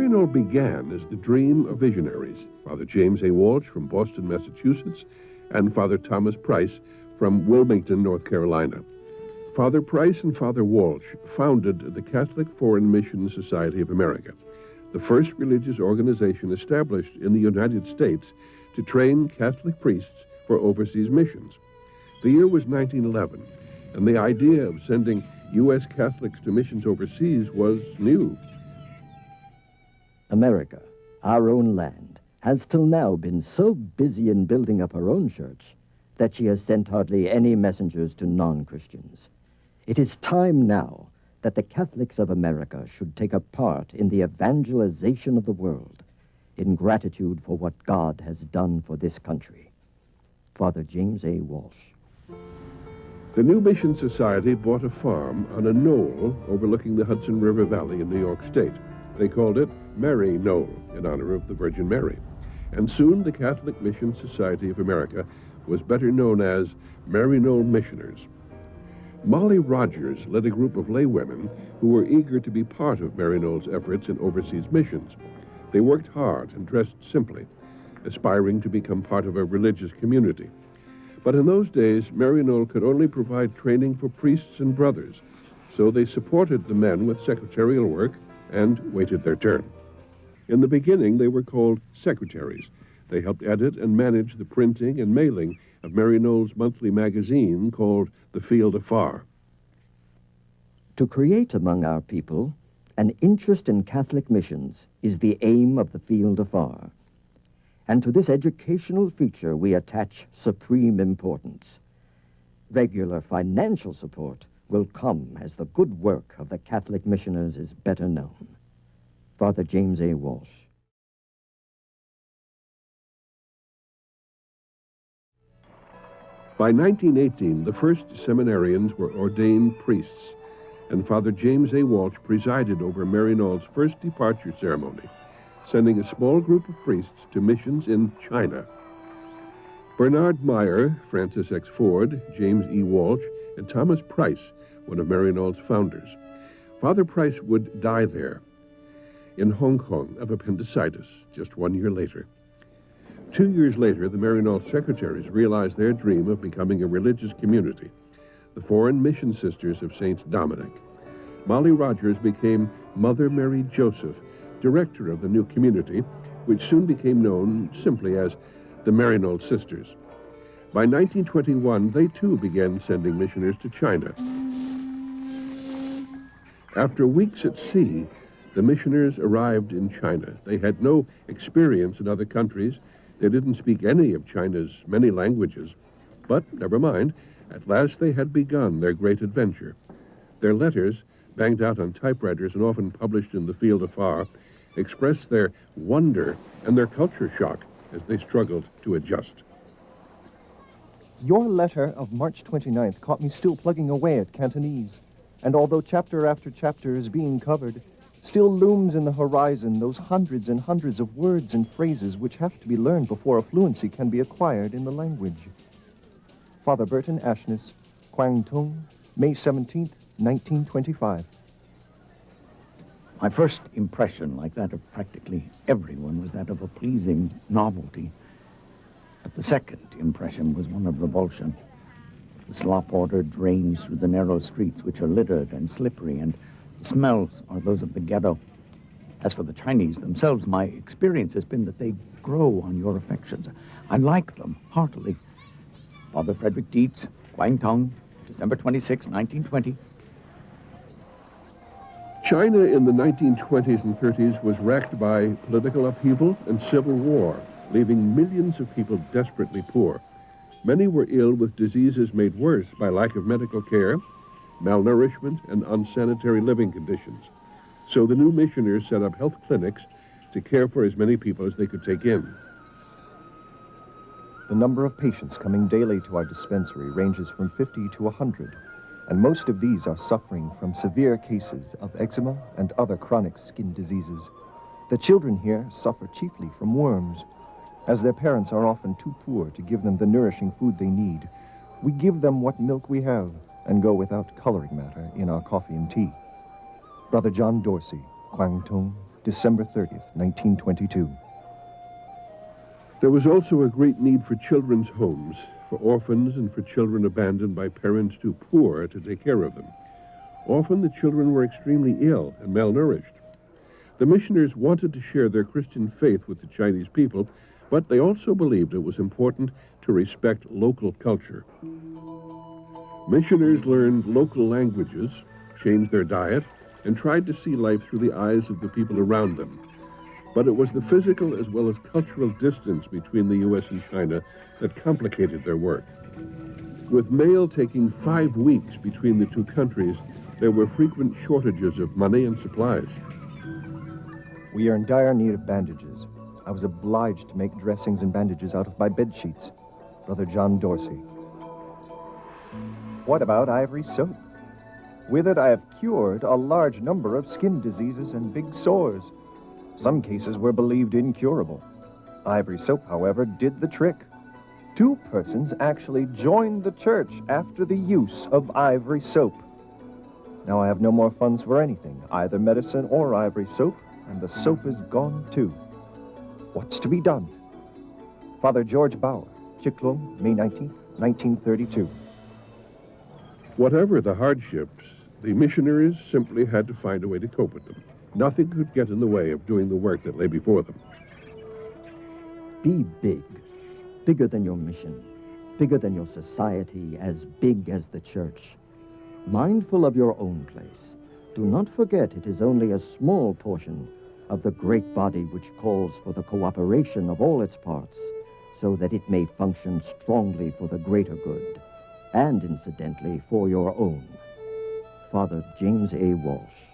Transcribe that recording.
Maryknoll began as the dream of visionaries, Father James A. Walsh from Boston, Massachusetts, and Father Thomas Price from Wilmington, North Carolina. Father Price and Father Walsh founded the Catholic Foreign Mission Society of America, the first religious organization established in the United States to train Catholic priests for overseas missions. The year was 1911, and the idea of sending U.S. Catholics to missions overseas was new. America, our own land, has till now been so busy in building up her own church that she has sent hardly any messengers to non-Christians. It is time now that the Catholics of America should take a part in the evangelization of the world in gratitude for what God has done for this country. Father James A. Walsh. The new Mission Society bought a farm on a knoll overlooking the Hudson River Valley in New York State. They called it Maryknoll in honor of the Virgin Mary. And soon the Catholic Mission Society of America was better known as Maryknoll Missioners. Molly Rogers led a group of laywomen who were eager to be part of Maryknoll's efforts in overseas missions. They worked hard and dressed simply, aspiring to become part of a religious community. But in those days, Maryknoll could only provide training for priests and brothers, so they supported the men with secretarial work and waited their turn. In the beginning, they were called secretaries. They helped edit and manage the printing and mailing of Maryknoll's monthly magazine called The Field Afar. To create among our people an interest in Catholic missions is the aim of The Field Afar. And to this educational feature we attach supreme importance. Regular financial support will come as the good work of the Catholic missioners is better known. Father James A. Walsh. By 1918, the first seminarians were ordained priests, and Father James A. Walsh presided over Maryknoll's first departure ceremony, sending a small group of priests to missions in China. Bernard Meyer, Francis X. Ford, James E. Walsh, and Thomas Price, one of Maryknoll's founders. Father Price would die there, in Hong Kong, of appendicitis, just 1 year later. 2 years later, the Maryknoll secretaries realized their dream of becoming a religious community, the Foreign Mission Sisters of St. Dominic. Molly Rogers became Mother Mary Joseph, director of the new community, which soon became known simply as the Maryknoll Sisters. By 1921, they too began sending missioners to China. After weeks at sea, the missioners arrived in China. They had no experience in other countries. They didn't speak any of China's many languages. But never mind, at last they had begun their great adventure. Their letters, banged out on typewriters and often published in the Field Afar, expressed their wonder and their culture shock as they struggled to adjust. Your letter of March 29th caught me still plugging away at Cantonese, and although chapter after chapter is being covered, still looms in the horizon those hundreds and hundreds of words and phrases which have to be learned before a fluency can be acquired in the language. Father Burton Ashness, Kwangtung, May 17th, 1925. My first impression, like that of practically everyone, was that of a pleasing novelty. But the second impression was one of revulsion. The slop order drains through the narrow streets, which are littered and slippery, and the smells are those of the ghetto. As for the Chinese themselves, my experience has been that they grow on your affections. I like them heartily. Father Frederick Dietz, Guangdong, December 26, 1920. China in the 1920s and 30s was racked by political upheaval and civil war, leaving millions of people desperately poor. Many were ill with diseases made worse by lack of medical care, malnourishment, and unsanitary living conditions. So the new missioners set up health clinics to care for as many people as they could take in. The number of patients coming daily to our dispensary ranges from 50 to 100, and most of these are suffering from severe cases of eczema and other chronic skin diseases. The children here suffer chiefly from worms. As their parents are often too poor to give them the nourishing food they need, we give them what milk we have and go without coloring matter in our coffee and tea. Brother John Dorsey, Kwangtung, December 30th, 1922. There was also a great need for children's homes, for orphans and for children abandoned by parents too poor to take care of them. Often the children were extremely ill and malnourished. The missioners wanted to share their Christian faith with the Chinese people, but they also believed it was important to respect local culture. Missioners learned local languages, changed their diet, and tried to see life through the eyes of the people around them. But it was the physical as well as cultural distance between the U.S. and China that complicated their work. With mail taking 5 weeks between the two countries, there were frequent shortages of money and supplies. We are in dire need of bandages. I was obliged to make dressings and bandages out of my bed sheets. Brother John Dorsey. What about ivory soap? With it I have cured a large number of skin diseases and big sores. Some cases were believed incurable. Ivory soap, however, did the trick. 2 persons actually joined the church after the use of ivory soap. Now I have no more funds for anything, either medicine or ivory soap, and the soap is gone too. What's to be done? Father George Bauer, Chicklum, May 19th, 1932. Whatever the hardships, the missionaries simply had to find a way to cope with them. Nothing could get in the way of doing the work that lay before them. Be big, bigger than your mission, bigger than your society, as big as the church. Mindful of your own place, do not forget it is only a small portion of the great body which calls for the cooperation of all its parts, so that it may function strongly for the greater good, and incidentally for your own. Father James A. Walsh.